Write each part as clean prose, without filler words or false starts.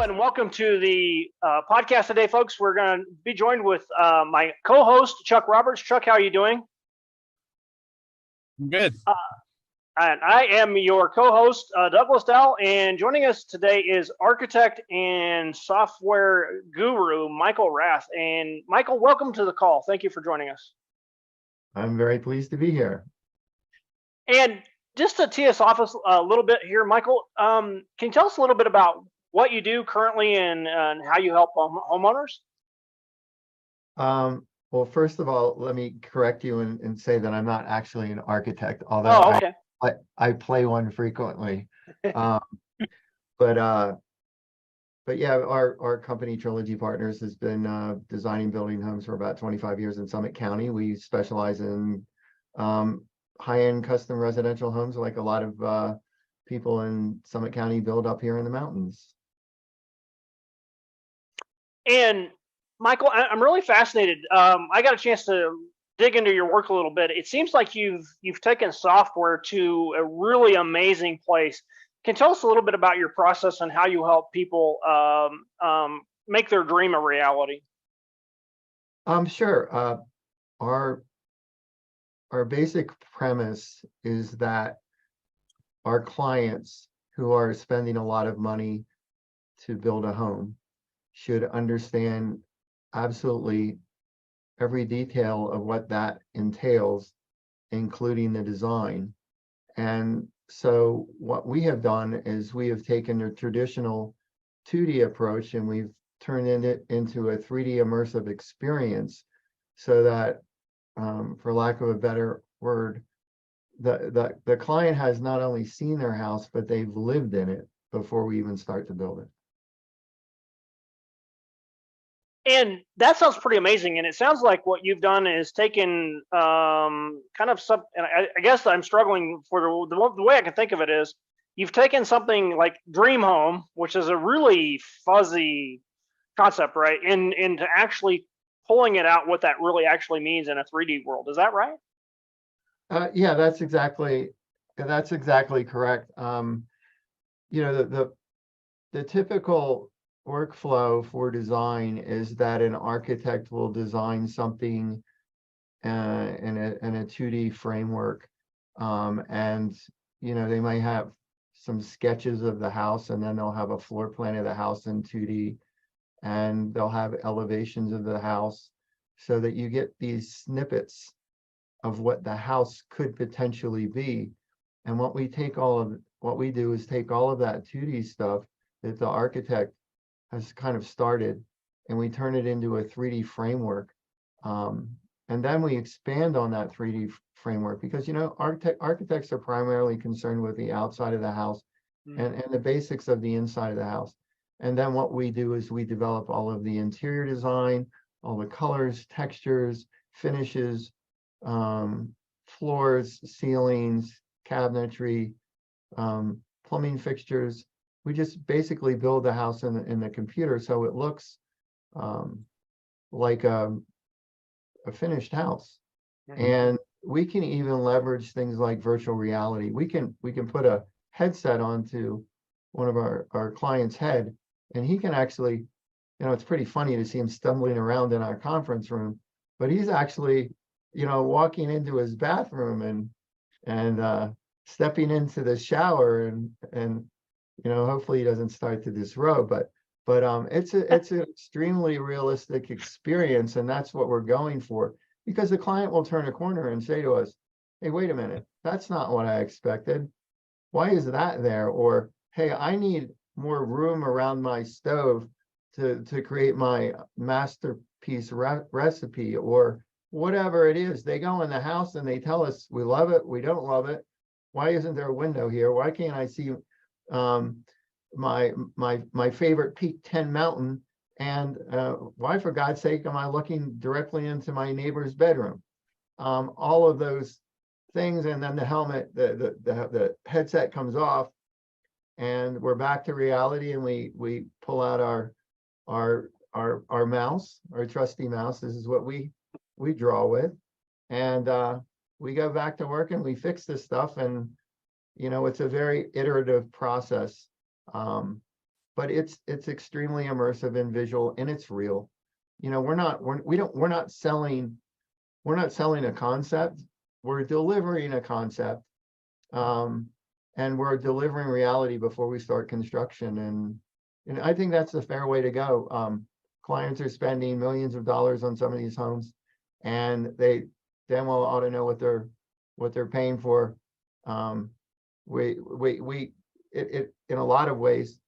and welcome to the podcast today, folks. We're going to be joined with my co-host, Chuck Roberts. Chuck, how are you doing? Good. And I am your co-host, Douglas Dowell, and joining us today is architect and software guru, Michael Rath. And Michael, welcome to the call. Thank you for joining us. I'm very pleased to be here. And just to tee us off a little bit here, Michael, can you tell us a little bit about what you do currently and how you help homeowners? Well, first of all, let me correct you and say that I'm not actually an architect, although okay. I play one frequently. But yeah, our company Trilogy Partners has been designing building homes for about 25 years in Summit County. We specialize in high-end custom residential homes, like a lot of people in Summit County build up here in the mountains. And Michael, I'm really fascinated. I got a chance to dig into your work a little bit. It seems like you've taken software to a really amazing place. Can you tell us a little bit about your process and how you help people make their dream a reality? Sure. Our basic premise is that our clients who are spending a lot of money to build a home should understand absolutely every detail of what that entails, including the design. And so what we have done is we have taken a traditional 2D approach and we've turned it into a 3D immersive experience so that, for lack of a better word, the client has not only seen their house, but they've lived in it before we even start to build it. And that sounds pretty amazing. And it sounds like what you've done is taken kind of some, and I guess I'm struggling for the way I can think of it is you've taken something like Dream Home, which is a really fuzzy concept, right? And to actually pulling it out, what that really actually means in a 3D world. Is that right? Yeah, that's exactly correct. You know, the typical workflow for design is that an architect will design something in a 2D framework, and you know, they might have some sketches of the house, and then they'll have a floor plan of the house in 2D, and they'll have elevations of the house so that you get these snippets of what the house could potentially be. And what we do is take all of that 2D stuff that the architect has kind of started, and we turn it into a 3D framework. And then we expand on that 3D framework because, you know, architects are primarily concerned with the outside of the house and the basics of the inside of the house. And then what we do is we develop all of the interior design, all the colors, textures, finishes, floors, ceilings, cabinetry, plumbing fixtures. We just basically build the house in the computer so it looks like a finished house. And we can even leverage things like virtual reality. We can put a headset onto one of our client's head, and he can actually, you know, it's pretty funny to see him stumbling around in our conference room, but he's actually, you know, walking into his bathroom and stepping into the shower and you know, hopefully he doesn't start to disrobe, but it's an extremely realistic experience, and that's what we're going for, because the client will turn a corner and say to us, hey, wait a minute, that's not what I expected. Why is that there? Or, hey, I need more room around my stove to create my masterpiece recipe, or whatever it is. They go in the house and they tell us, we love it, we don't love it. Why isn't there a window here? Why can't I see my favorite peak 10 mountain, and why, for God's sake, am I looking directly into my neighbor's bedroom? All of those things, and then the helmet, the headset comes off, and we're back to reality, and we pull out our mouse, our trusty mouse. This is what we draw with, and we go back to work and we fix this stuff, and you know, it's a very iterative process. but it's extremely immersive and visual, and it's real. You know, we're not selling a concept. We're delivering a concept. And we're delivering reality before we start construction. And I think that's the fair way to go. Clients are spending millions of dollars on some of these homes, and they damn well ought to know what they're paying for. It in a lot of ways,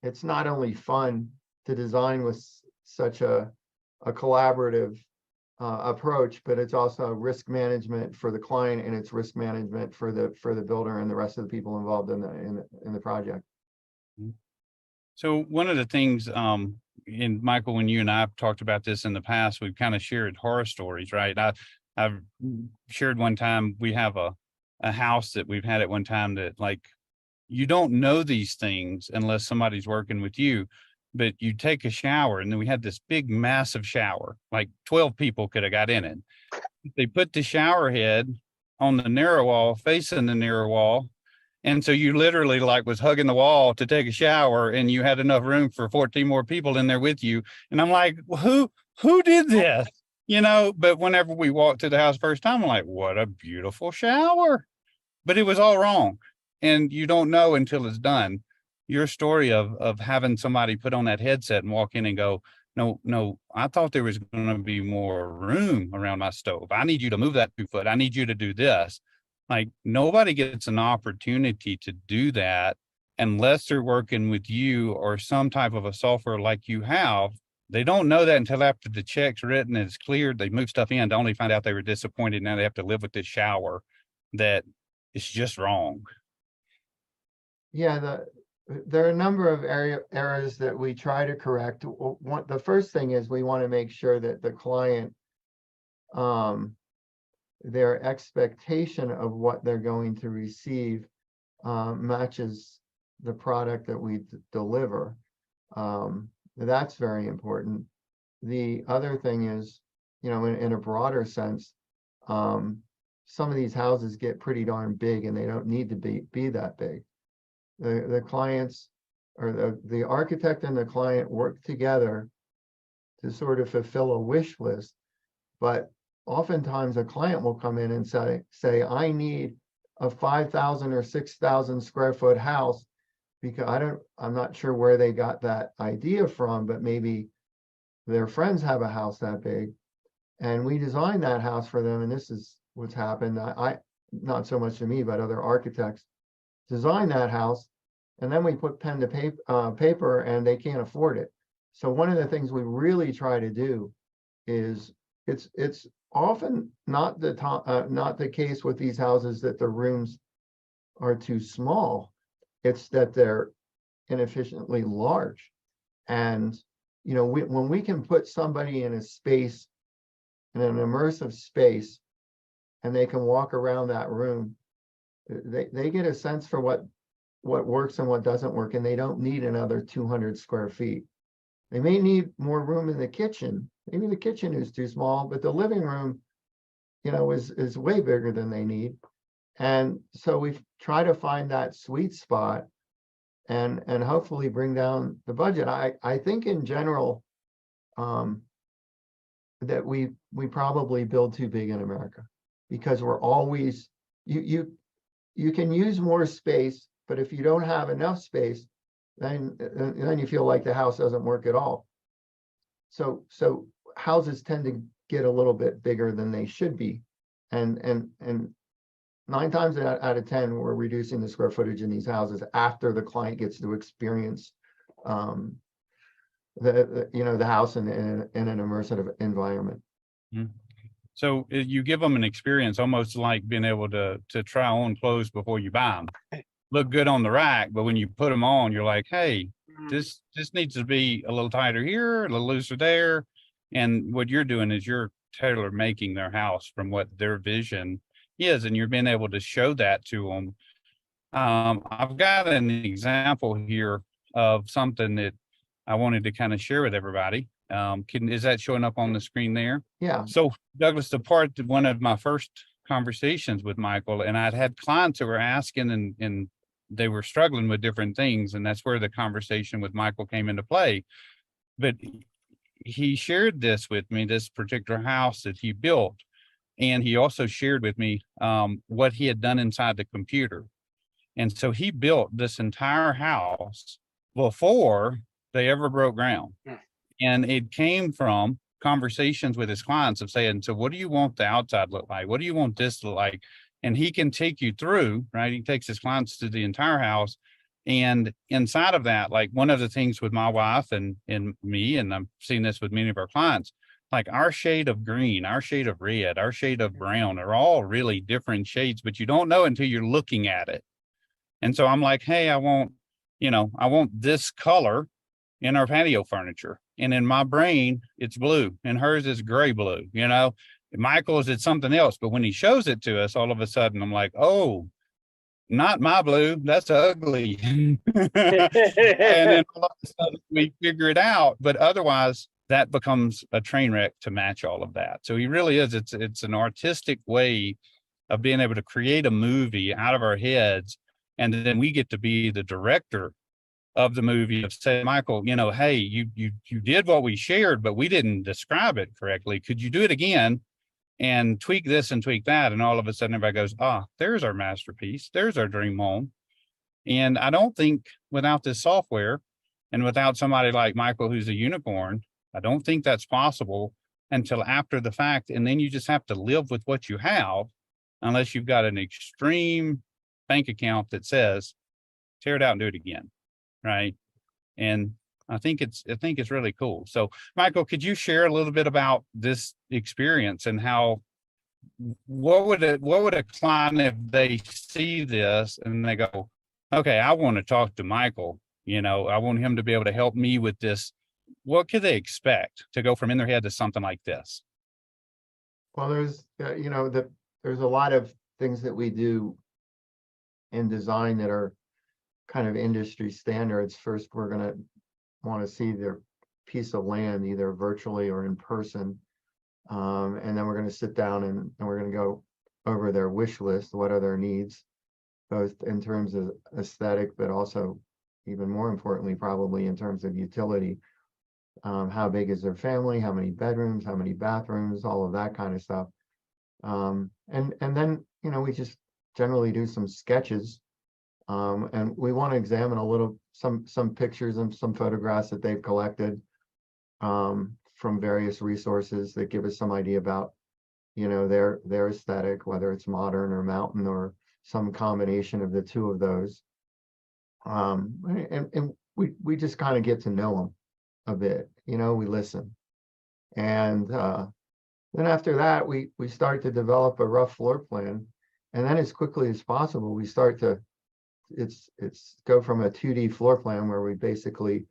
it's not only fun to design with such a collaborative approach, but it's also risk management for the client, and it's risk management for the builder and the rest of the people involved in the project. So one of the things, and Michael, when you and I have talked about this in the past, we've kind of shared horror stories, right? I've shared one time, we have a house that we've had at one time that, like, you don't know these things unless somebody's working with you, but you take a shower, and then we had this big, massive shower, like 12 people could have got in it. They put the shower head on the narrow wall, facing the narrow wall. And so you literally like was hugging the wall to take a shower, and you had enough room for 14 more people in there with you. And I'm like, who did this? You know, but whenever we walked to the house first time, I'm like, what a beautiful shower. But it was all wrong. And you don't know until it's done. Your story of having somebody put on that headset and walk in and go, no, I thought there was going to be more room around my stove. I need you to move that 2 foot. I need you to do this. Like, nobody gets an opportunity to do that unless they're working with you or some type of a software like you have. They don't know that until after the check's written and it's cleared. They move stuff in to only find out they were disappointed. Now they have to live with this shower that is just wrong. Yeah, there are a number of errors that we try to correct. The first thing is we want to make sure that the client, their expectation of what they're going to receive matches the product that we deliver. That's very important. The other thing is, you know, in a broader sense, some of these houses get pretty darn big, and they don't need to be that big. The clients, or the architect and the client, work together to sort of fulfill a wish list, but oftentimes a client will come in and say, I need a 5,000 or 6,000 square foot house, because I'm not sure where they got that idea from, but maybe their friends have a house that big, and we designed that house for them. And this is what's happened. I not so much to me, but other architects design that house, and then we put pen to paper, and they can't afford it. So one of the things we really try to do is, it's often not the case with these houses that the rooms are too small. It's that they're inefficiently large. And you know, when we can put somebody in a space, in an immersive space, and they can walk around that room, they get a sense for what works and what doesn't work, and they don't need another 200 square feet. They may need more room in the kitchen. Maybe the kitchen is too small, but the living room, you know, is way bigger than they need. And so we try to find that sweet spot and hopefully bring down the budget. I think in general, that we probably build too big in America, because we're always, you can use more space, but if you don't have enough space, then you feel like the house doesn't work at all. So houses tend to get a little bit bigger than they should be, and 9 times out of 10, we're reducing the square footage in these houses after the client gets to experience the house in an immersive environment. Mm-hmm. So you give them an experience, almost like being able to try on clothes before you buy them. Look good on the rack, but when you put them on, you're like, hey, this needs to be a little tighter here, a little looser there. And what you're doing is you're tailor making their house from what their vision is, and you're being able to show that to them. I've got an example here of something that I wanted to kind of share with everybody. Is that showing up on the screen there? Yeah. So Douglas, one of my first conversations with Michael, and I'd had clients who were asking and they were struggling with different things. And that's where the conversation with Michael came into play. But he shared this with me, this particular house that he built. And he also shared with me what he had done inside the computer. And so he built this entire house before they ever broke ground. And it came from conversations with his clients of saying, so what do you want the outside look like? What do you want this to look like? And he can take you through, right? He takes his clients to the entire house. And inside of that, like one of the things with my wife and me, and I've seen this with many of our clients, like our shade of green, our shade of red, our shade of brown are all really different shades, but you don't know until you're looking at it. And so I'm like, hey, I want this color in our patio furniture. And in my brain, it's blue, and hers is gray blue. Michael's, it's something else. But when he shows it to us, all of a sudden I'm like, oh, not my blue, that's ugly. And then all of a sudden we figure it out. But otherwise, that becomes a train wreck to match all of that. So he really is. It's an artistic way of being able to create a movie out of our heads. And then we get to be the director of the movie of say, Michael, hey, you did what we shared, but we didn't describe it correctly. Could you do it again and tweak this and tweak that? And all of a sudden everybody goes, there's our masterpiece. There's our dream home. And I don't think without this software and without somebody like Michael, who's a unicorn, I don't think that's possible until after the fact. And then you just have to live with what you have, unless you've got an extreme bank account that says, tear it out and do it again. Right. And I think it's really cool. So Michael, could you share a little bit about this experience and how, what would a client, if they see this and they go, okay, I want to talk to Michael, I want him to be able to help me with this. What could they expect to go from in their head to something like this? Well, there's there's a lot of things that we do in design that are kind of industry standards. First, we're going to want to see their piece of land either virtually or in person. And then we're going to sit down and we're going to go over their wish list. What are their needs, both in terms of aesthetic, but also even more importantly, probably in terms of utility. How big is their family? How many bedrooms? How many bathrooms? All of that kind of stuff. And then, we just generally do some sketches. And we want to examine some pictures and some photographs that they've collected from various resources that give us some idea about, their aesthetic, whether it's modern or mountain or some combination of the two of those. And we just kind of get to know them a bit, we listen. And then after that, we start to develop a rough floor plan. And then as quickly as possible, we start to go from a 2D floor plan where we basically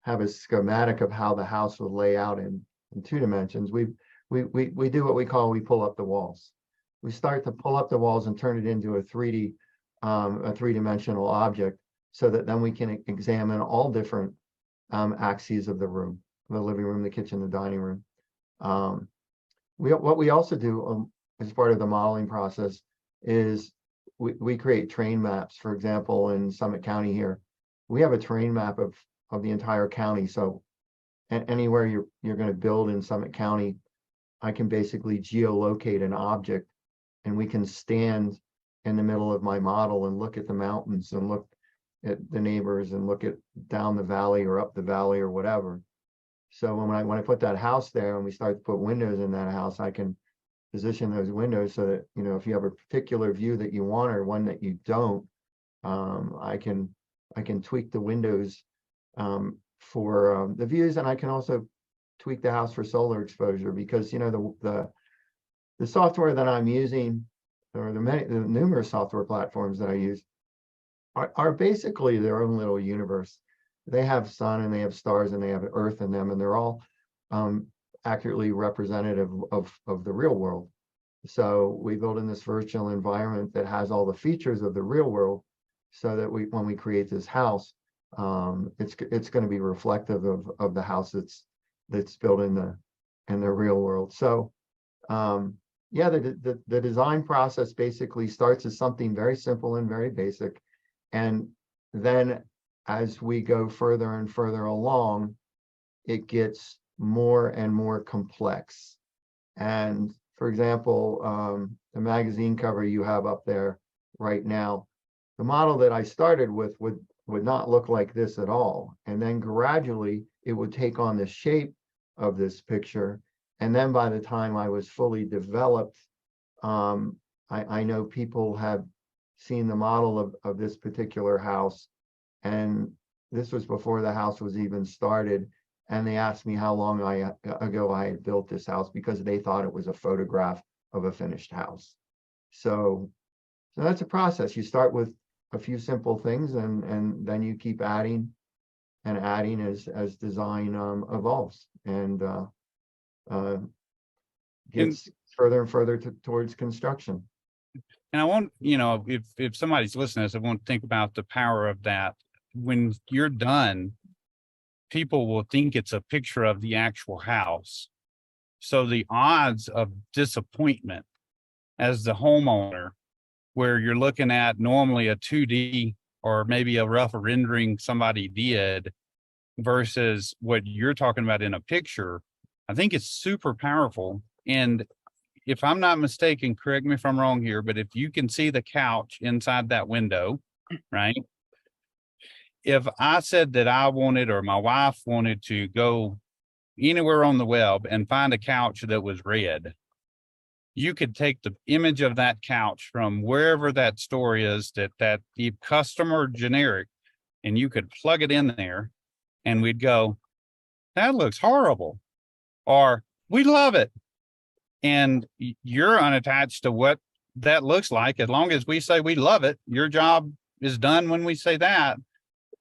have a schematic of how the house will lay out in 2 dimensions. We do what we pull up the walls. We start to pull up the walls and turn it into a 3D-dimensional object, so that then we can examine all different axes of the room, the living room, the kitchen, the dining room. What we also do as part of the modeling process is we create terrain maps. For example, in Summit County here, we have a terrain map of the entire county. So anywhere you're going to build in Summit County, I can basically geolocate an object, and we can stand in the middle of my model and look at the mountains and look at the neighbors and look at down the valley or up the valley or whatever. So when I put that house there and we start to put windows in that house, I can position those windows so that, if you have a particular view that you want or one that you don't, I can tweak the windows for the views, and I can also tweak the house for solar exposure, because the software that I'm using, or the numerous software platforms that I use, are basically their own little universe. They have sun and they have stars and they have earth in them, and they're all accurately representative of the real world. So we build in this virtual environment that has all the features of the real world, so that when we create this house, it's going to be reflective of the house that's built in the real world. So yeah, the design process basically starts as something very simple and very basic, And then as we go further and further along, it gets more and more complex. And for example, the magazine cover you have up there right now, the model that I started with would not look like this at all. And then gradually it would take on the shape of this picture. And then by the time I was fully developed, I know people have seen the model of this particular house, and this was before the house was even started. And they asked me how long ago I had built this house, because they thought it was a photograph of a finished house. So that's a process. You start with a few simple things, and then you keep adding and adding as design evolves and gets further and further towards construction. And I want, you know, if somebody's listening to this, I want to think about the power of that. When you're done, people will think it's a picture of the actual house. So the odds of disappointment as the homeowner, where you're looking at normally a 2D or maybe a rough rendering somebody did versus what you're talking about in a picture, I think it's super powerful. And if I'm not mistaken, correct me if I'm wrong here, but if you can see the couch inside that window, right? If I said that I wanted, or my wife wanted to go anywhere on the web and find a couch that was red, you could take the image of that couch from wherever that store is, that the customer generic, and you could plug it in there and we'd go, that looks horrible, or we love it. And you're unattached to what that looks like. As long as we say we love it, your job is done when we say that.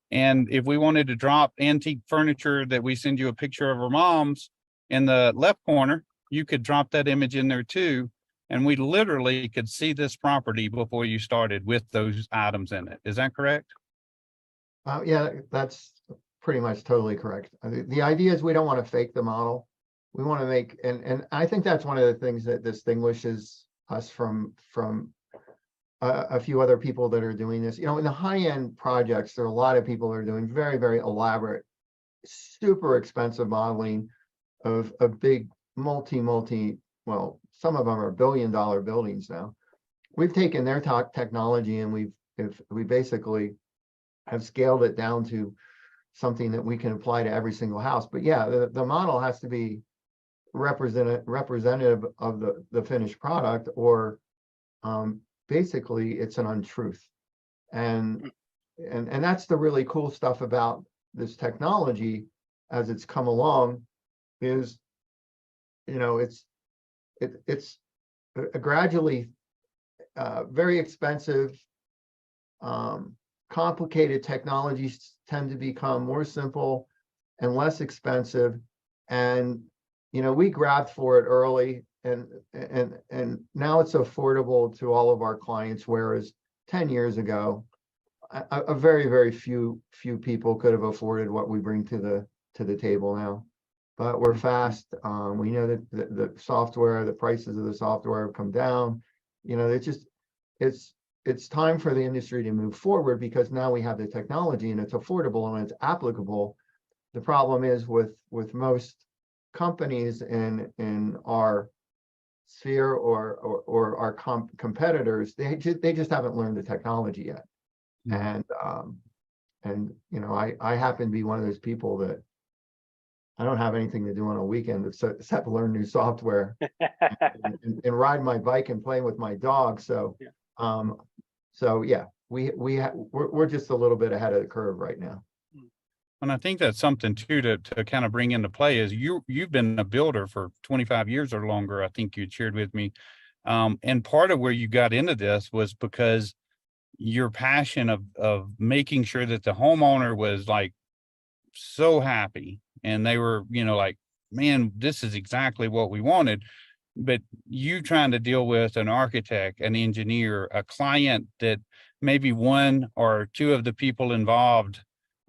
And if we wanted to drop antique furniture that we send you a picture of our mom's in the left corner, you could drop that image in there too. And we literally could see this property before you started with those items in it. Is that correct? Yeah, that's pretty much totally correct. The idea is we don't want to fake the model. We want to make, and I think that's one of the things that distinguishes us from a few other people that are doing this. You know, in the high-end projects, there are a lot of people that are doing very, very elaborate, super expensive modeling of big well, some of them are billion-dollar buildings now. We've taken their technology and we basically have scaled it down to something that we can apply to every single house. But yeah, the model has to be representative of the finished product, or basically it's an untruth. And that's the really cool stuff about this technology as it's come along, is, you know, it's a gradually very expensive, complicated technologies tend to become more simple and less expensive. And you know, we grabbed for it early, and now it's affordable to all of our clients, whereas 10 years ago, a very, very few people could have afforded what we bring to the table now. But we're fast. We know that the software, the prices of the software have come down. You know, it's time for the industry to move forward, because now we have the technology and it's affordable and it's applicable. The problem is with most companies in our sphere or our competitors, they just haven't learned the technology yet. And you know, I happen to be one of those people that I don't have anything to do on a weekend except learn new software and ride my bike and play with my dog. So yeah, we're just a little bit ahead of the curve right now. And I think that's something too to kind of bring into play is you've been a builder for 25 years or longer. I think you'd shared with me. And part of where you got into this was because your passion of making sure that the homeowner was like so happy, and they were, you know, like, man, this is exactly what we wanted. But you trying to deal with an architect, an engineer, a client that maybe one or two of the people involved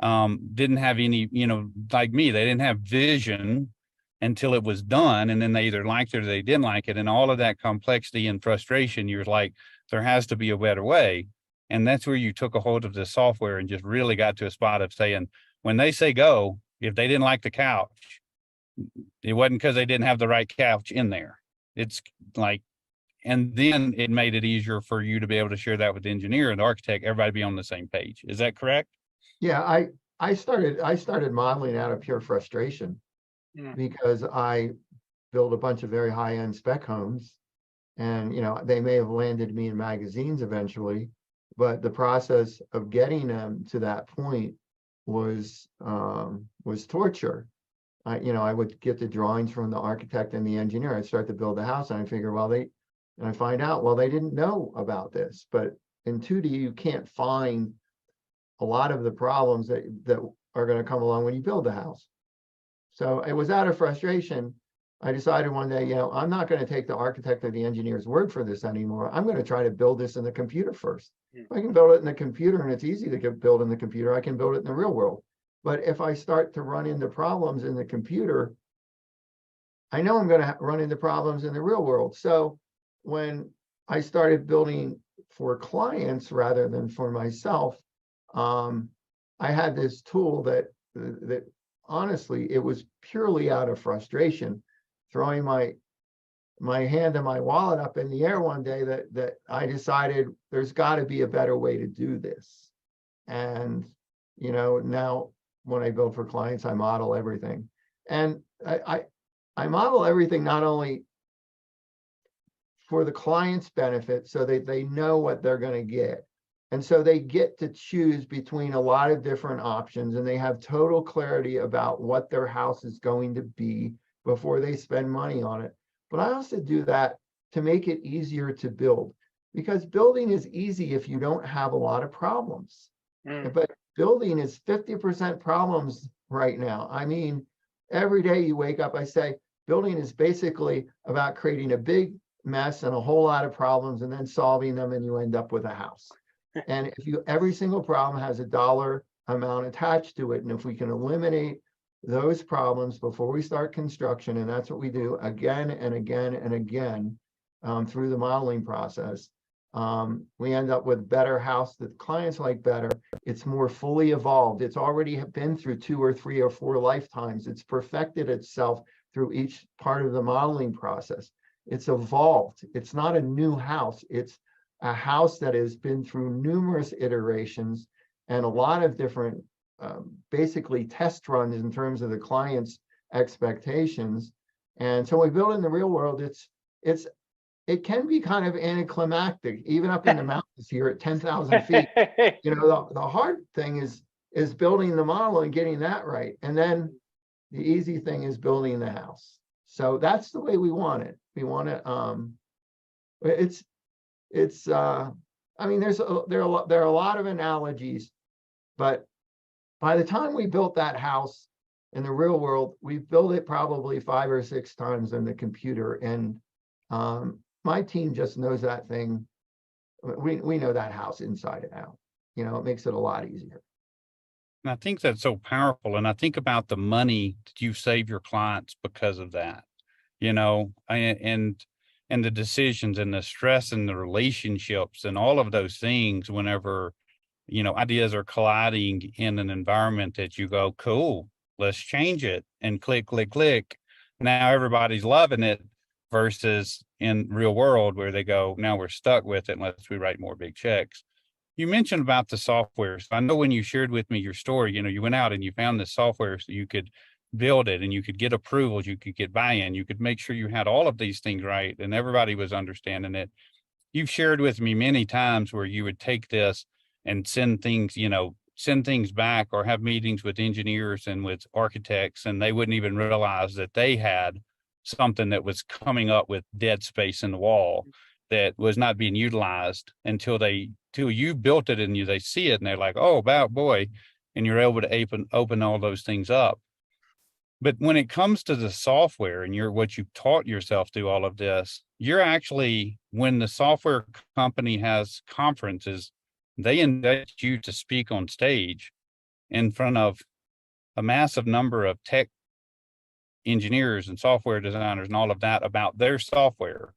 didn't have any, you know, like me, they didn't have vision until it was done. And then they either liked it or they didn't like it. And all of that complexity and frustration, you're like, there has to be a better way. And that's where you took a hold of the software and just really got to a spot of saying, when they say go, if they didn't like the couch, it wasn't because they didn't have the right couch in there. It's like, and then it made it easier for you to be able to share that with the engineer and the architect, everybody be on the same page. Is that correct? Yeah, I started modeling out of pure frustration because I built a bunch of very high-end spec homes, and they may have landed me in magazines eventually, but the process of getting them to that point was torture. I would get the drawings from the architect and the engineer. I'd start to build the house, and I figure, and I find out, they didn't know about this. But in 2D, you can't find a lot of the problems that are going to come along when you build the house. So it was out of frustration. I decided one day, I'm not going to take the architect or the engineer's word for this anymore. I'm going to try to build this in the computer first. If I can build it in the computer, and it's easy to build in the computer, I can build it in the real world. But if I start to run into problems in the computer, I know I'm going to run into problems in the real world. So when I started building for clients rather than for myself, I had this tool that honestly, it was purely out of frustration, throwing my hand and my wallet up in the air one day that I decided there's got to be a better way to do this. And now when I build for clients, I model everything, and I model everything not only for the client's benefit, so that they know what they're going to get. And so they get to choose between a lot of different options, and they have total clarity about what their house is going to be before they spend money on it. But I also do that to make it easier to build, because building is easy if you don't have a lot of problems. But building is 50% problems right now. I mean, every day you wake up, I say, building is basically about creating a big mess and a whole lot of problems and then solving them, and you end up with a house. And if every single problem has a dollar amount attached to it, and if we can eliminate those problems before we start construction, and that's what we do again and again and again through the modeling process, we end up with better house that clients like better. It's more fully evolved. It's already been through 2 or 3 or 4 lifetimes. It's perfected itself through each part of the modeling process. It's evolved. It's not a new house. It's a house that has been through numerous iterations and a lot of different basically test runs in terms of the client's expectations. And so when we build in the real world, it can be kind of anticlimactic, even up in the mountains here at 10,000 feet. The hard thing is building the model and getting that right. And then the easy thing is building the house. So that's the way we want it. We want it. I mean, there are a lot of analogies, but by the time we built that house in the real world, we've built it probably 5 or 6 times in the computer. And my team just knows that thing. We know that house inside and out. It makes it a lot easier. And I think that's so powerful. And I think about the money that you save your clients because of that, and the decisions and the stress and the relationships and all of those things whenever, ideas are colliding in an environment that you go, cool, let's change it, and click, click, click. Now everybody's loving it versus in real world where they go, now we're stuck with it unless we write more big checks. You mentioned about the software. So I know when you shared with me your story, you went out and you found this software so you could build it and you could get approvals, you could get buy-in, you could make sure you had all of these things right and everybody was understanding it. You've shared with me many times where you would take this and send things back or have meetings with engineers and with architects, and they wouldn't even realize that they had something that was coming up with dead space in the wall that was not being utilized until you built it and they see it and they're like, oh, wow, boy, and you're able to open all those things up. But when it comes to the software and what you've taught yourself through all of this, you're actually, when the software company has conferences, they invite you to speak on stage in front of a massive number of tech engineers and software designers and all of that about their software.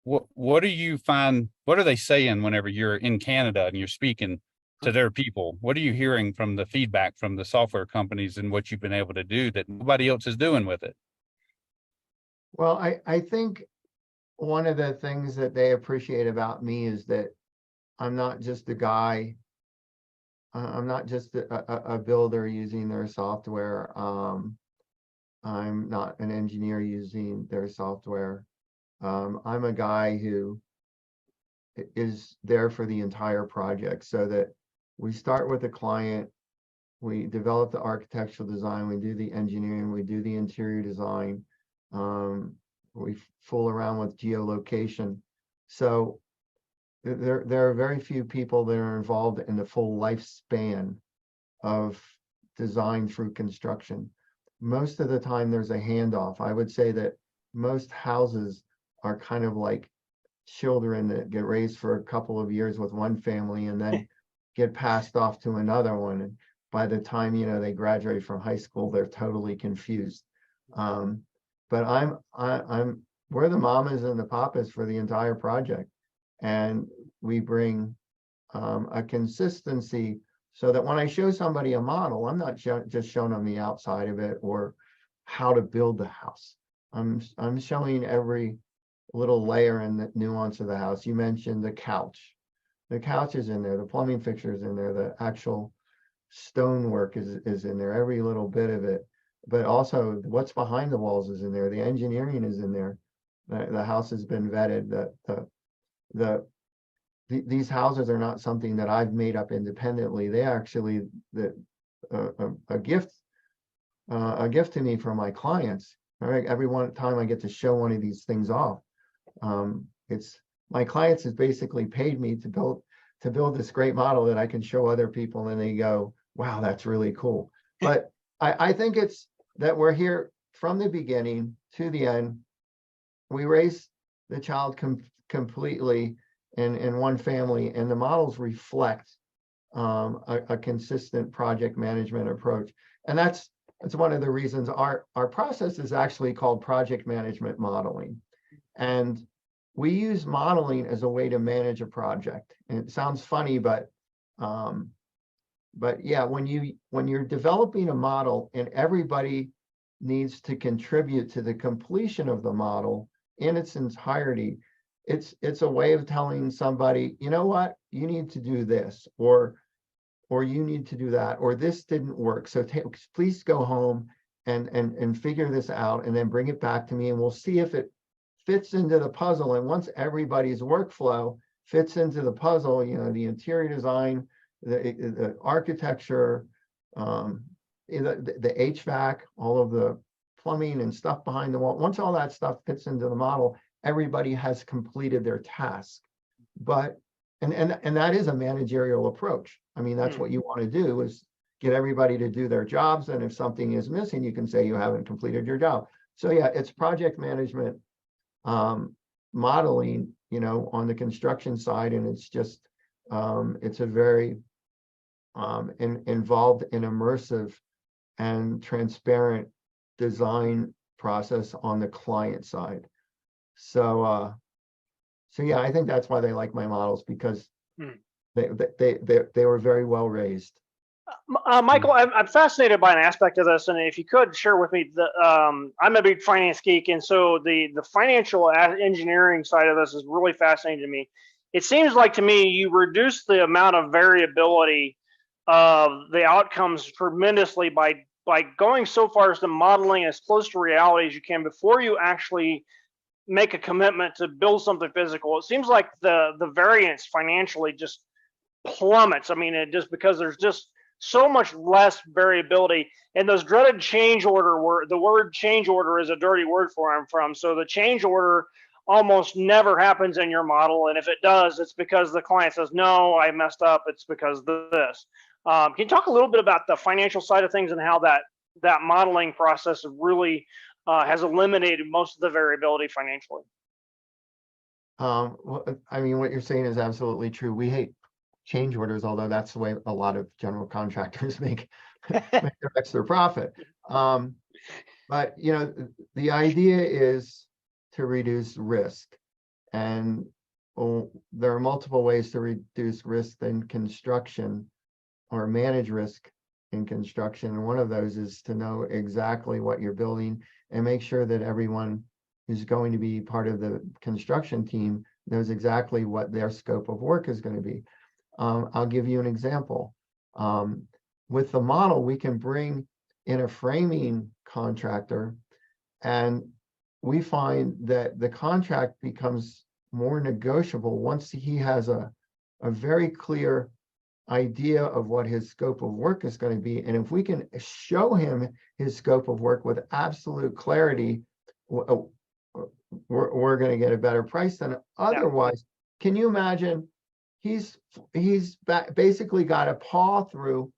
what do you find, what are they saying whenever you're in Canada and you're speaking to their people? What are you hearing from the feedback from the software companies and what you've been able to do that nobody else is doing with it? Well, I think one of the things that they appreciate about me is that I'm not just a guy. I'm not just a builder using their software. I'm not an engineer using their software. I'm a guy who is there for the entire project, so that we start with a client, we develop the architectural design, we do the engineering, we do the interior design, we fool around with geolocation. So there are very few people that are involved in the full lifespan of design through construction. Most of the time there's a handoff. I would say that most houses are kind of like children that get raised for a couple of years with one family and then get passed off to another one. And by the time, you know, they graduate from high school, they're totally confused. But we're the mamas and the papas for the entire project. And we bring a consistency so that when I show somebody a model, I'm not just showing them the outside of it or how to build the house. I'm showing every little layer and the nuance of the house. You mentioned the couch. The couch is in there, the plumbing fixtures in there, the actual stonework is in there, every little bit of it. But also what's behind the walls is in there, the engineering is in there. The house has been vetted. These houses are not something that I've made up independently. They actually a gift to me from my clients. All right, every one time I get to show one of these things off. It's my clients has basically paid me to build this great model that I can show other people and they go, wow, that's really cool. But I think it's that we're here from the beginning to the end. We raise the child completely in one family, and the models reflect a consistent project management approach. And that's one of the reasons our process is actually called project management modeling. And we use modeling as a way to manage a project. And it sounds funny, but yeah, when you're developing a model and everybody needs to contribute to the completion of the model in its entirety, it's a way of telling somebody, you know what, you need to do this, or you need to do that, or this didn't work. So please go home and figure this out and then bring it back to me and we'll see if it fits into the puzzle. And once everybody's workflow fits into the puzzle, you know, the interior design, the architecture, the HVAC, all of the plumbing and stuff behind the wall, once all that stuff fits into the model, everybody has completed their task. But and that is a managerial approach. I mean, that's what you want to do, is get everybody to do their jobs. And if something is missing, you can say you haven't completed your job. So yeah, it's project management modeling, you know, on the construction side. And it's just, it's a very involved and immersive and transparent design process on the client side. So yeah, I think that's why they like my models, because they were very well raised. Michael, I'm fascinated by an aspect of this, and if you could share with me, I'm a big finance geek, and so the financial engineering side of this is really fascinating to me. It seems like to me you reduce the amount of variability of the outcomes tremendously by going so far as to modeling as close to reality as you can before you actually make a commitment to build something physical. It seems like the variance financially just plummets. I mean, it just, because there's just so much less variability, and those dreaded change order, where the word change order is a dirty word for I'm from. So the change order almost never happens in your model. And if it does, it's because the client says, no, I messed up. It's because of this. Can you talk a little bit about the financial side of things and how that modeling process really has eliminated most of the variability financially? Well, I mean, what you're saying is absolutely true. We hate change orders, although that's the way a lot of general contractors make their extra profit. But you know, the idea is to reduce risk. And there are multiple ways to reduce risk in construction or manage risk in construction. And one of those is to know exactly what you're building and make sure that everyone who's going to be part of the construction team knows exactly what their scope of work is going to be. I'll give you an example. With the model, we can bring in a framing contractor, and we find that the contract becomes more negotiable once he has a very clear idea of what his scope of work is going to be. And if we can show him his scope of work with absolute clarity, we're going to get a better price than otherwise. Can you imagine? He's basically got to paw through,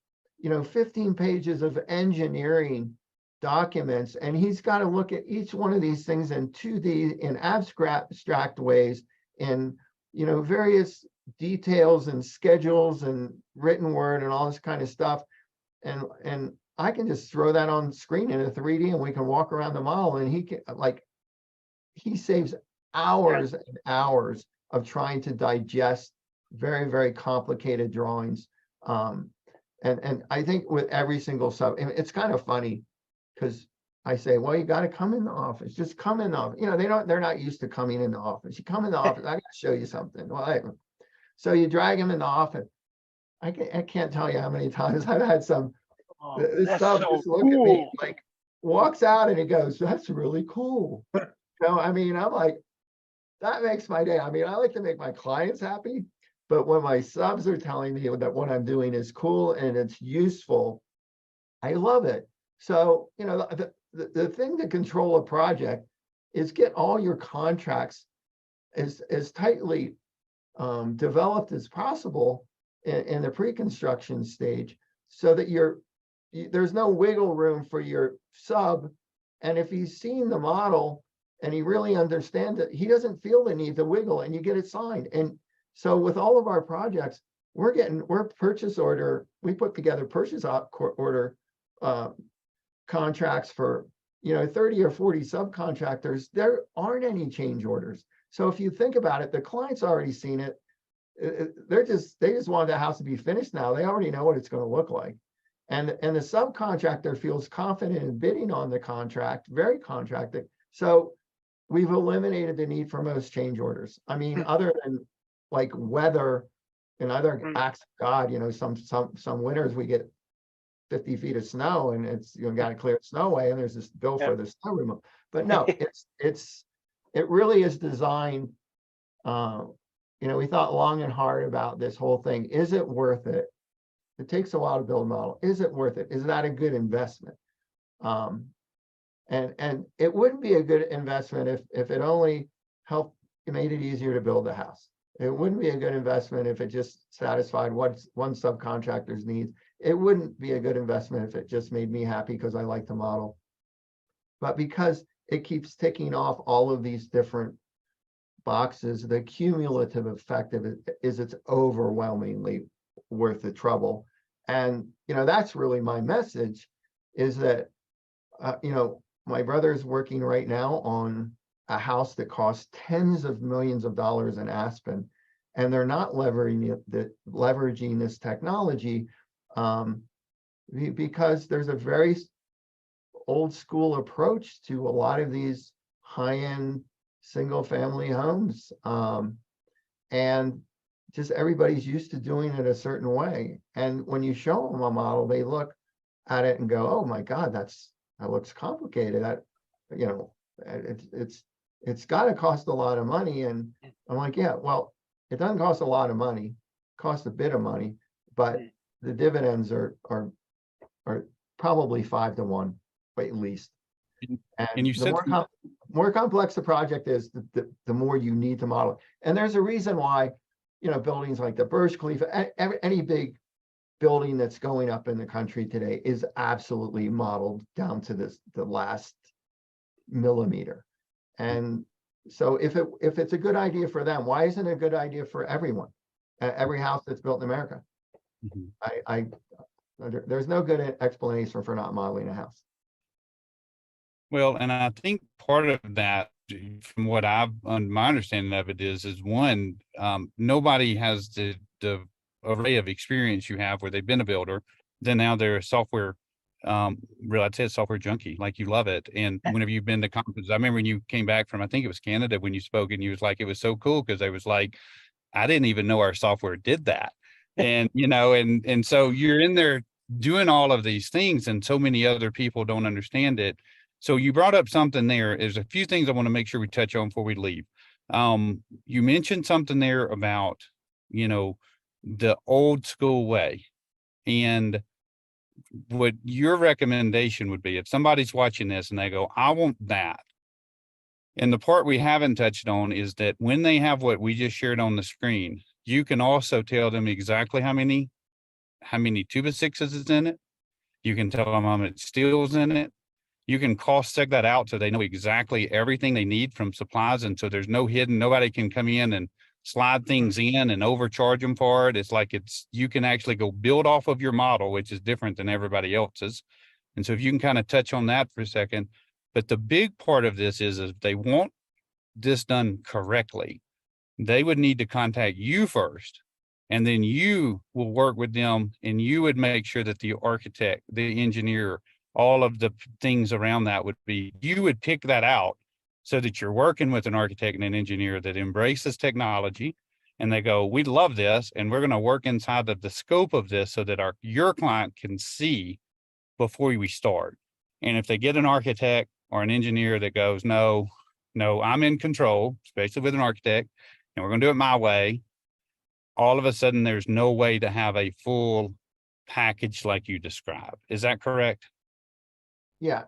15 pages of engineering documents, and he's got to look at each one of these things in 2D, in abstract ways, in various details and schedules and written word and all this kind of stuff. And I can just throw that on screen in a 3D, and we can walk around the model, and he saves hours and hours of trying to digest very, very complicated drawings. And I think with every single sub, and it's kind of funny because I say, well, you got to come in the office, just come in the office. They're not used to coming in the office. You come in the office, I got to show you something. Well, so you drag him in the office. I can't tell you how many times I've had some, this sub so just look at me, like walks out and he goes, that's really cool. I'm like, that makes my day. I like to make my clients happy, but when my subs are telling me that what I'm doing is cool and it's useful, I love it. So, the thing to control a project is get all your contracts as tightly developed as possible in the pre-construction stage, so that there's no wiggle room for your sub. And if he's seen the model and he really understands it, he doesn't feel the need to wiggle, and you get it signed. And so with all of our projects, we're purchase order, we put together purchase order contracts for 30 or 40 subcontractors. There aren't any change orders. So if you think about it, the client's already seen it. They just want the house to be finished now. They already know what it's going to look like. And the subcontractor feels confident in bidding on the contract, very contracted. So we've eliminated the need for most change orders. Other than like weather and other acts of God, some winters we get 50 feet of snow and it's got to clear snow away, and there's this bill for the snow removal. But no, it really is designed. We thought long and hard about this whole thing. Is it worth it? It takes a while to build a model. Is it worth it? Is that a good investment? And it wouldn't be a good investment if it only made it easier to build a house. It wouldn't be a good investment if it just satisfied one subcontractor's needs. It wouldn't be a good investment if it just made me happy because I like the model. But because it keeps ticking off all of these different boxes, the cumulative effect of it is it's overwhelmingly worth the trouble. And that's really my message, is that my brother's working right now on a house that costs tens of millions of dollars in Aspen, and they're not leveraging this technology because there's a very old school approach to a lot of these high-end single family homes, and just everybody's used to doing it a certain way. And when you show them a model, they look at it and go, oh my God, that looks complicated. It's got to cost a lot of money. And I'm like, yeah, well, it doesn't cost a lot of money, it costs a bit of money, but the dividends are probably 5 to 1, at least. And you the said more complex the project is, the more you need to model. And there's a reason why, buildings like the Burj Khalifa, any big building that's going up in the country today is absolutely modeled down to the last millimeter. And so if it's a good idea for them, why isn't it a good idea for everyone? Every house that's built in America. There's no good explanation for not modeling a house. Well, and I think part of that from what my understanding of it is one, nobody has the array of experience you have where they've been a builder, then now they're a software, I'd say a software junkie, like you love it. And whenever you've been to conferences, I remember when you came back from, I think it was Canada, when you spoke, and you was like, it was so cool because I was like, I didn't even know our software did that. And, and so you're in there doing all of these things, and so many other people don't understand it. So you brought up something there. There's a few things I want to make sure we touch on before we leave. You mentioned something there about, the old school way, and what your recommendation would be if somebody's watching this and they go, I want that. And the part we haven't touched on is that when they have what we just shared on the screen, you can also tell them exactly how many 2x6s is in it. You can tell them how much steel's in it. You can cost check that out so they know exactly everything they need from supplies. And so there's no hidden, nobody can come in and slide things in and overcharge them for it. It's like you can actually go build off of your model, which is different than everybody else's. And so if you can kind of touch on that for a second. But the big part of this is if they want this done correctly, they would need to contact you first. And then you will work with them, and you would make sure that the architect, the engineer, all of the things around that you would pick that out so that you're working with an architect and an engineer that embraces technology, and they go, we love this, and we're going to work inside of the scope of this so that your client can see before we start. And if they get an architect or an engineer that goes, no, I'm in control, especially with an architect, and we're going to do it my way, all of a sudden there's no way to have a full package like you described. Is that correct? Yeah,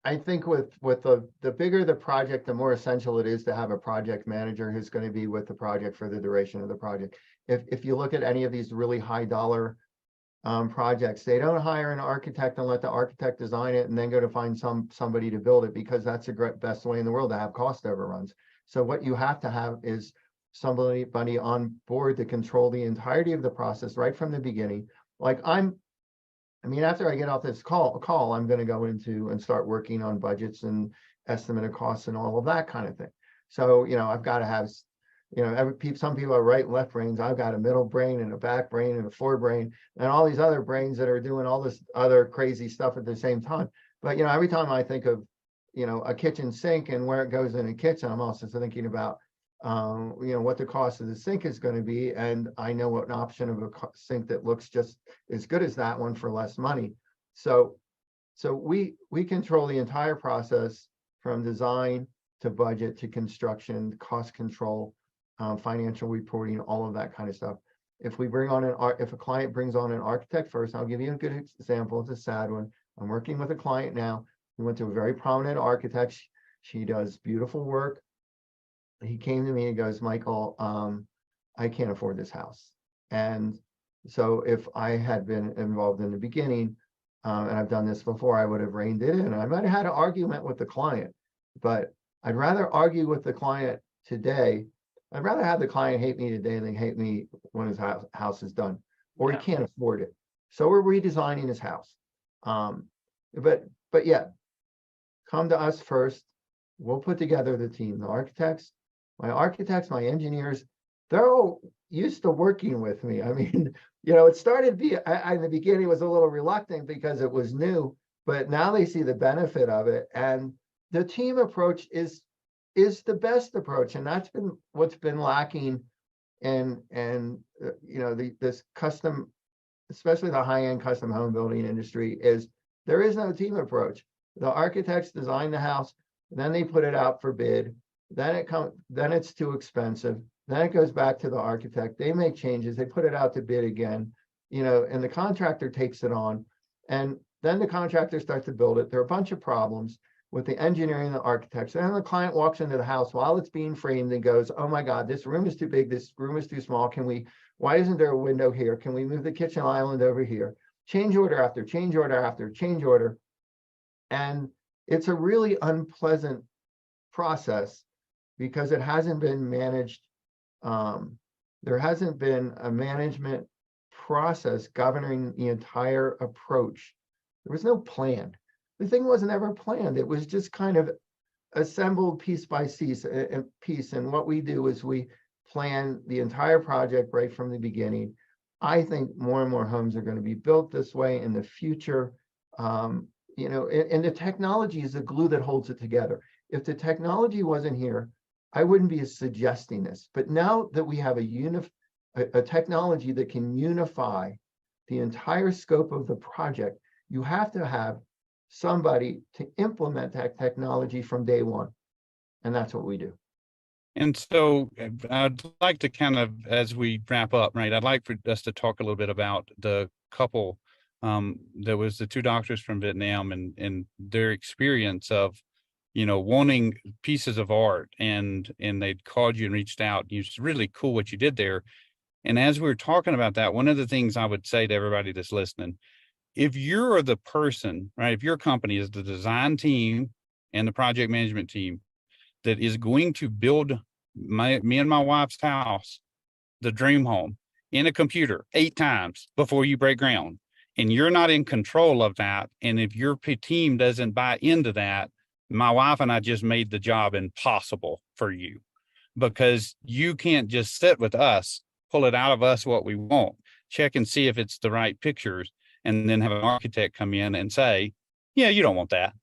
I think with the bigger the project, the more essential it is to have a project manager who's going to be with the project for the duration of the project. If you look at any of these really high dollar projects, they don't hire an architect and let the architect design it and then go to find somebody to build it, because that's the best way in the world to have cost overruns. So what you have to have is somebody on board to control the entirety of the process right from the beginning. Like after I get off this call, I'm going to go into and start working on budgets and estimate of costs and all of that kind of thing. So, I've got to have, some people are right and left brains. I've got a middle brain and a back brain and a forebrain and all these other brains that are doing all this other crazy stuff at the same time. But, every time I think of, a kitchen sink and where it goes in a kitchen, I'm also thinking about, what the cost of the sink is going to be. And I know what an option of a sink that looks just as good as that one for less money. So we control the entire process from design to budget to construction, cost control, financial reporting, all of that kind of stuff. If a client brings on an architect first, I'll give you a good example. It's a sad one. I'm working with a client now. We went to a very prominent architect. She does beautiful work. He came to me and goes, Michael, I can't afford this house. And so if I had been involved in the beginning, and I've done this before, I would have reined it in. I might have had an argument with the client, but I'd rather argue with the client today. I'd rather have the client hate me today than hate me when his house is done, or he can't afford it. So we're redesigning his house. But yeah, come to us first. We'll put together the team, the architects, my engineers, they're all used to working with me. It started in the beginning, it was a little reluctant because it was new, but now they see the benefit of it. And the team approach is the best approach. And that's been what's been lacking in this custom, especially the high-end custom home building industry, is there is no team approach. The architects design the house, then they put it out for bid. Then it's too expensive. Then it goes back to the architect. They make changes. They put it out to bid again, and the contractor takes it on. And then the contractor starts to build it. There are a bunch of problems with the engineering and the architects. And then the client walks into the house while it's being framed and goes, oh my God, this room is too big. This room is too small. Why isn't there a window here? Can we move the kitchen island over here? Change order after change order after change order. And it's a really unpleasant process because it hasn't been managed. There hasn't been a management process governing the entire approach. There was no plan. The thing wasn't ever planned. It was just kind of assembled piece by piece. And what we do is we plan the entire project right from the beginning. I think more and more homes are going to be built this way in the future. You know, and the technology is the glue that holds it together. If the technology wasn't here, I wouldn't be suggesting this. But now that we have a technology that can unify the entire scope of the project, you have to have somebody to implement that technology from day one. And that's what we do. And so I'd like to kind of, as we wrap up, right, I'd like for us to talk a little bit about the couple. There was the two doctors from Vietnam and their experience of, you know, wanting pieces of art, and they'd called you and reached out. It's really cool what you did there. And as we were talking about that, one of the things I would say to everybody that's listening, if you're the person, right, if your company is the design team and the project management team that is going to build me and my wife's house, the dream home, in a computer 8 times before you break ground, and you're not in control of that, and if your team doesn't buy into that, my wife and I just made the job impossible for you, because you can't just sit with us, pull it out of us what we want, check and see if it's the right pictures, and then have an architect come in and say, yeah, you don't want that.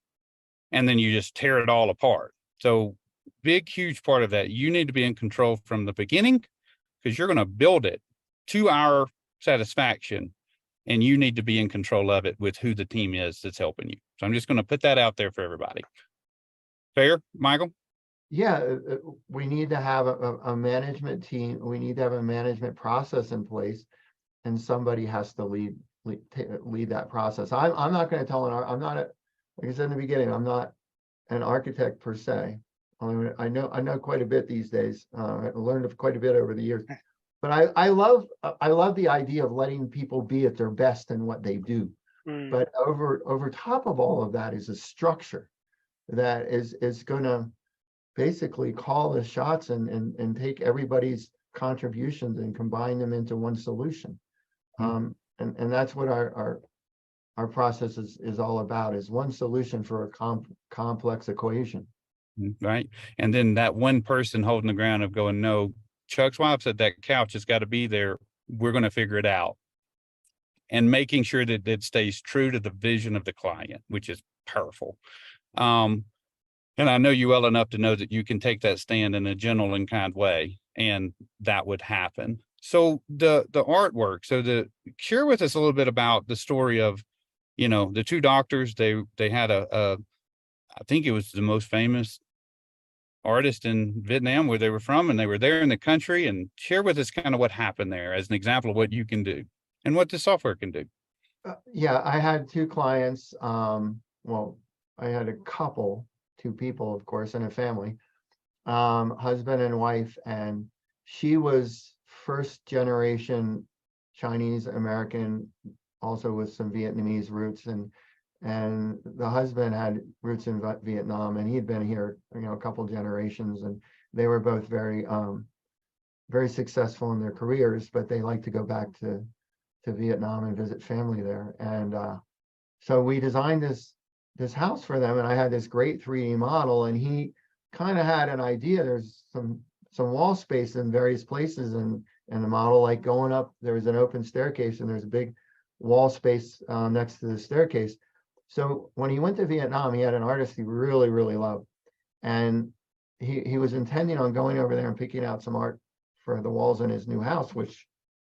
And then you just tear it all apart. So big, huge part of that, you need to be in control from the beginning, because you're going to build it to our satisfaction, and you need to be in control of it with who the team is that's helping you. So I'm just going to put that out there for everybody. Fair, Michael? Yeah, we need to have a management team. We need to have a management process in place, and somebody has to lead that process. I'm not going to tell I'm not like I said in the beginning, I'm not an architect per se. I know quite a bit these days. I learned quite a bit over the years, but I love the idea of letting people be at their best in what they do. But over top of all of that is a structure that is going to basically call the shots and take everybody's contributions and combine them into one solution. And that's what our process is all about, is one solution for a complex equation. Right. And then that one person holding the ground of going, no, Chuck's wife said that couch has got to be there. We're going to figure it out. And making sure that it stays true to the vision of the client, which is powerful. And I know you well enough to know that you can take that stand in a gentle and kind way, and that would happen. So the artwork, so share with us a little bit about the story of, you know, the two doctors. They had I think it was the most famous artist in Vietnam where they were from, and they were there in the country. And share with us kind of what happened there as an example of what you can do and what the software can do. Yeah, I had two clients. Well, I had a couple, 2 people, of course, and a family, husband and wife, and she was first generation Chinese American, also with some Vietnamese roots, and the husband had roots in Vietnam, and he'd been here, you know, a couple generations, and they were both very successful in their careers, but they like to go back to Vietnam and visit family there. And so we designed this house for them, and I had this great 3D model, and he kind of had an idea. There's some wall space in various places in the model, like going up, there was an open staircase, and there's a big wall space next to the staircase. So when he went to Vietnam, he had an artist he really, really loved. And he was intending on going over there and picking out some art for the walls in his new house, which,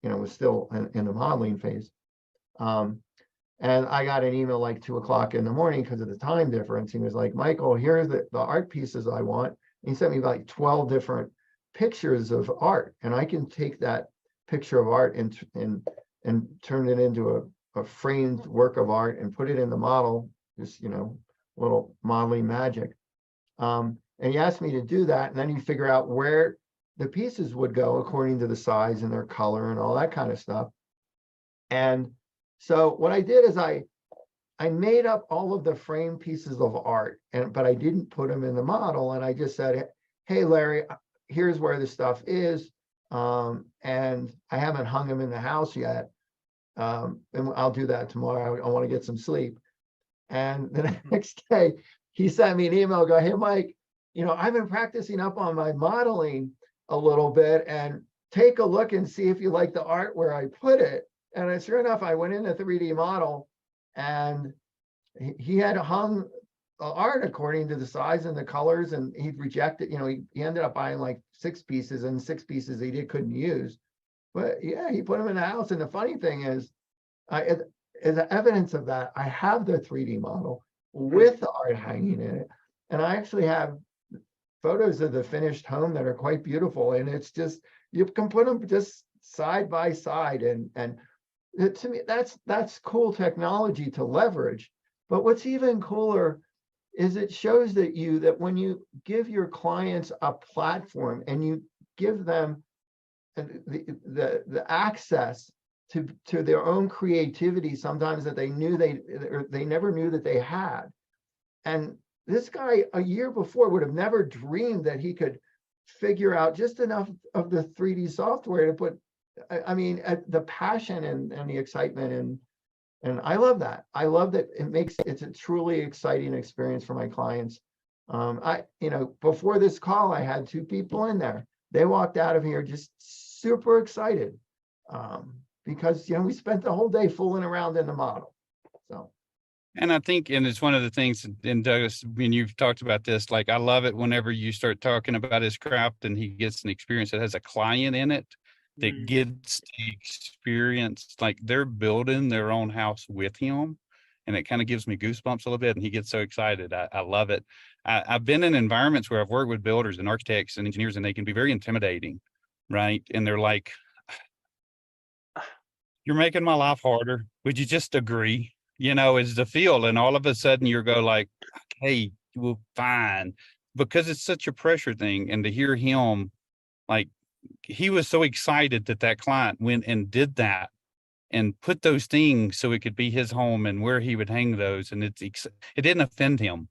you know, was still in the modeling phase. And I got an email like 2 o'clock in the morning because of the time difference. He was like, Michael, here's the art pieces I want. And he sent me like 12 different pictures of art. And I can take that picture of art and turn it into a framed work of art and put it in the model, just, you know, little modeling magic. And he asked me to do that. And then you figure out where the pieces would go according to the size and their color and all that kind of stuff. And so what I did is I made up all of the frame pieces of art, but I didn't put them in the model. And I just said, hey, Larry, here's where the stuff is. And I haven't hung them in the house yet. And I'll do that tomorrow. I want to get some sleep. And the next day he sent me an email, go, hey, Mike, I've been practicing up on my modeling a little bit, and take a look and see if you like the art where I put it. And sure enough, I went in the 3D model, and he had hung art according to the size and the colors, and he'd rejected, he ended up buying like 6 pieces, and 6 pieces he couldn't use. But yeah, he put them in the house. And the funny thing is, as evidence of that, I have the 3D model with the art hanging in it. And I actually have photos of the finished home that are quite beautiful. And it's just, you can put them just side by side. And to me, that's cool technology to leverage. But what's even cooler is it shows that when you give your clients a platform and you give them the access to their own creativity, sometimes that they never knew that they had. And this guy a year before would have never dreamed that he could figure out just enough of the 3D software to put, the passion and the excitement. And I love that. I love that it's a truly exciting experience for my clients. Before this call, I had 2 people in there. They walked out of here just super excited, because, we spent the whole day fooling around in the model. So. And I think, and it's one of the things, and Douglas, when you've talked about this, like, I love it whenever you start talking about his craft and he gets an experience that has a client in it that gets the experience, like they're building their own house with him. And it kind of gives me goosebumps a little bit, and he gets so excited. I love it. I've been in environments where I've worked with builders and architects and engineers, and they can be very intimidating, right? And they're like, you're making my life harder. Would you just agree? Is the feel. And all of a sudden you go like, hey, well, fine. Because it's such a pressure thing. And to hear him, like, he was so excited that client went and did that and put those things so it could be his home and where he would hang those. And it didn't offend him.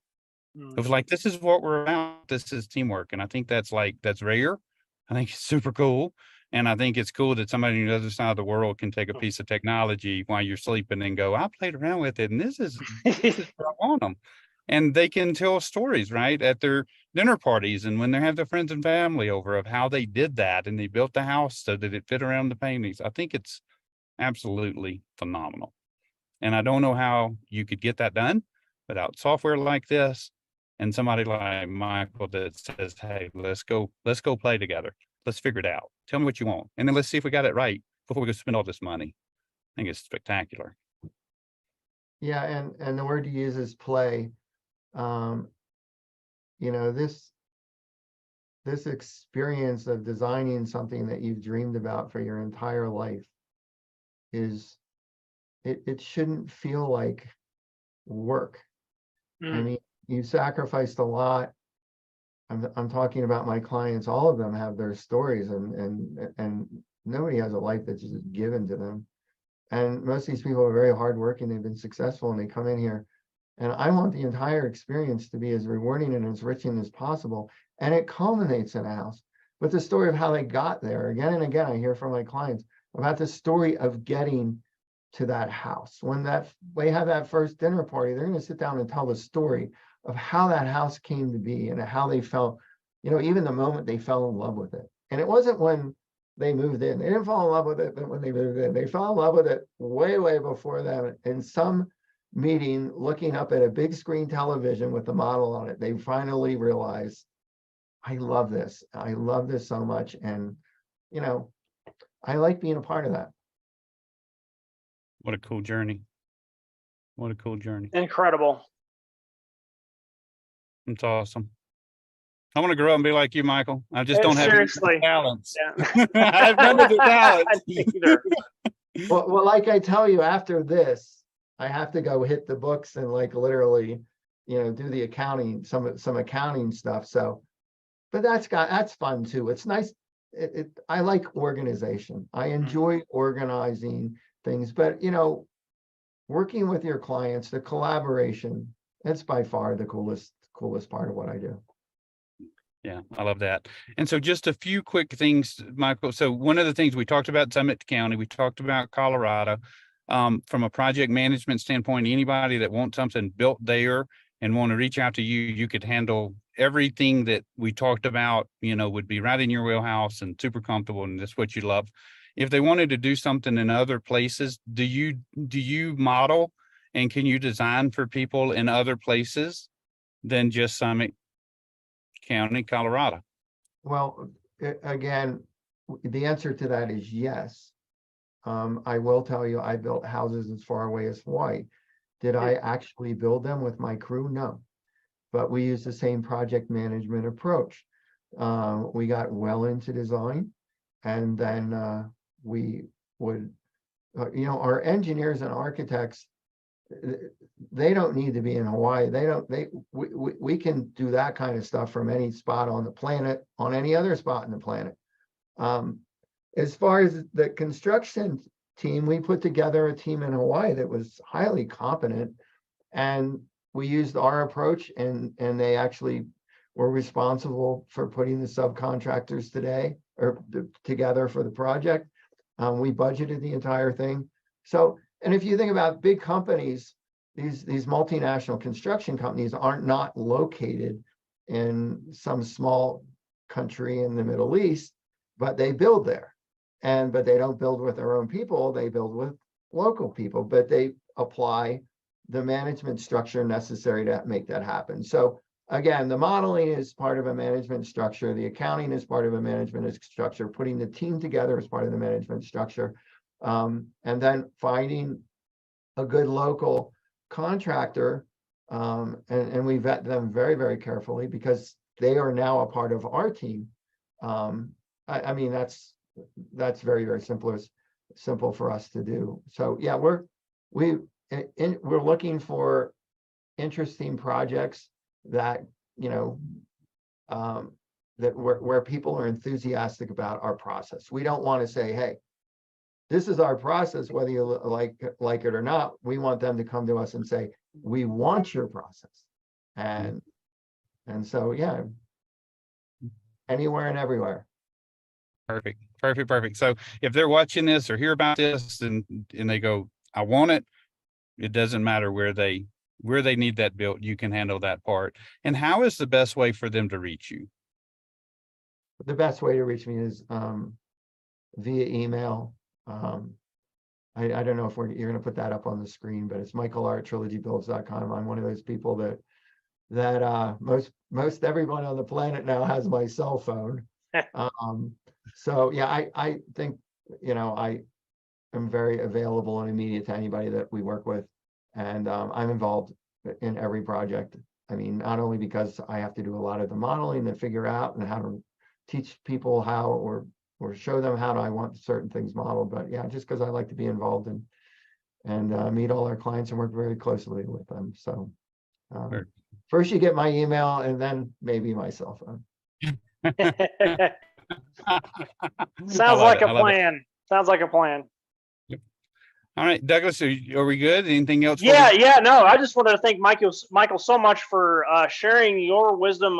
It was like, this is what we're about. This is teamwork. And I think that's rare. I think it's super cool. And I think it's cool that somebody on the other side of the world can take a piece of technology while you're sleeping and go, I played around with it, and this is what I want them. And they can tell stories, right, at their dinner parties and when they have their friends and family over of how they did that and they built the house so that it fit around the paintings. I think it's absolutely phenomenal. And I don't know how you could get that done without software like this and somebody like Michael that says, hey, let's go play together. Let's figure it out. Tell me what you want. And then let's see if we got it right before we go spend all this money. I think it's spectacular. Yeah, and the word you use is play. This experience of designing something that you've dreamed about for your entire life it shouldn't feel like work. You sacrificed a lot. I'm talking about my clients. All of them have their stories, and nobody has a life that's just given to them. And most of these people are very hardworking. They've been successful, and they come in here. And I want the entire experience to be as rewarding and as enriching as possible. And it culminates in a house. But the story of how they got there, again and again, I hear from my clients about the story of getting to that house. When they have that first dinner party, they're going to sit down and tell the story of how that house came to be and how they felt, even the moment they fell in love with it. And it wasn't when they moved in. They didn't fall in love with it when they moved in. They fell in love with it way, way before that. In some meeting, looking up at a big screen television with the model on it, they finally realized, I love this. I love this so much. And, I like being a part of that. What a cool journey. What a cool journey. Incredible. It's awesome. I want to grow up and be like you, Michael. I just don't have Seriously. any talents. Yeah. I have none of the talents. Neither. Well, like I tell you, after this, I have to go hit the books and literally, do the accounting, some accounting stuff. So, but that's fun too. It's nice. I like organization. I enjoy organizing things, but working with your clients, the collaboration, that's by far the coolest part of what I do. Yeah, I love that. And so just a few quick things, Michael. So one of the things we talked about Summit County, we talked about Colorado. From a project management standpoint, anybody that wants something built there and want to reach out to you, you could handle everything that we talked about, would be right in your wheelhouse and super comfortable, and that's what you love. If they wanted to do something in other places, do you model and can you design for people in other places than just Summit County, Colorado? Well, again, the answer to that is yes. I will tell you, I built houses as far away as Hawaii. Did I actually build them with my crew? No, but we use the same project management approach. We got well into design, and then we would, our engineers and architects, they don't need to be in Hawaii. We can do that kind of stuff from any spot on the planet, on any other spot in the planet. As far as the construction team, we put together a team in Hawaii that was highly competent, and we used our approach, and they actually were responsible for putting the subcontractors together for the project. We budgeted the entire thing. So, and if you think about big companies, these multinational construction companies aren't not located in some small country in the Middle East, but they build there. But they don't build with their own people, they build with local people, but they apply the management structure necessary to make that happen. So again, the modeling is part of a management structure, the accounting is part of a management structure, putting the team together is part of the management structure, and then finding a good local contractor, and we vet them very, very carefully because they are now a part of our team. I mean, that's very, very simple for us to do. So yeah, we're looking for interesting projects that, that where people are enthusiastic about our process. We don't want to say, hey, this is our process, whether you like it or not. We want them to come to us and say, we want your process. And so, yeah, anywhere and everywhere. Perfect. So if they're watching this or hear about this and they go, I want it, it doesn't matter where they need that built, you can handle that part. And how is the best way for them to reach you? The best way to reach me is via email. I don't know if you're going to put that up on the screen, but it's michael@trilogybuilds.com. I'm one of those people that most everyone on the planet now has my cell phone. So yeah, I think, I am very available and immediate to anybody that we work with. And I'm involved in every project. I mean, not only because I have to do a lot of the modeling and figure out and how to teach people how or show them how I want certain things modeled, but yeah, just because I like to be involved and meet all our clients and work very closely with them. So Sure. First you get my email and then maybe my cell phone. Sounds like a plan. Sounds like a plan. All right, Douglas, are we good? Anything else? Yeah. No, I just wanted to thank Michael so much for sharing your wisdom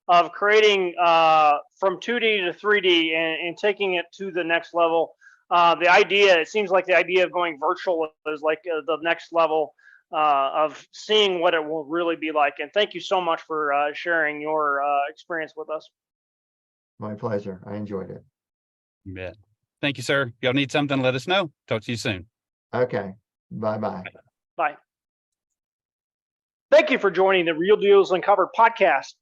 of creating from 2D to 3D and taking it to the next level. It seems like the idea of going virtual is like the next level of seeing what it will really be like. And thank you so much for sharing your experience with us. My pleasure. I enjoyed it. You bet. Thank you, sir. Y'all need something, let us know. Talk to you soon. Okay. Bye-bye. Bye. Thank you for joining the Real Deals Uncovered podcast.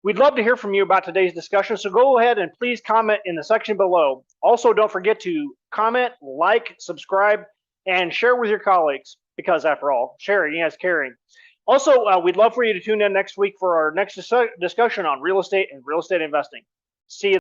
We'd love to hear from you about today's discussion, so go ahead and please comment in the section below. Also, don't forget to comment, like, subscribe, and share with your colleagues, because after all, sharing is caring. Also, we'd love for you to tune in next week for our next discussion on real estate and real estate investing. See you.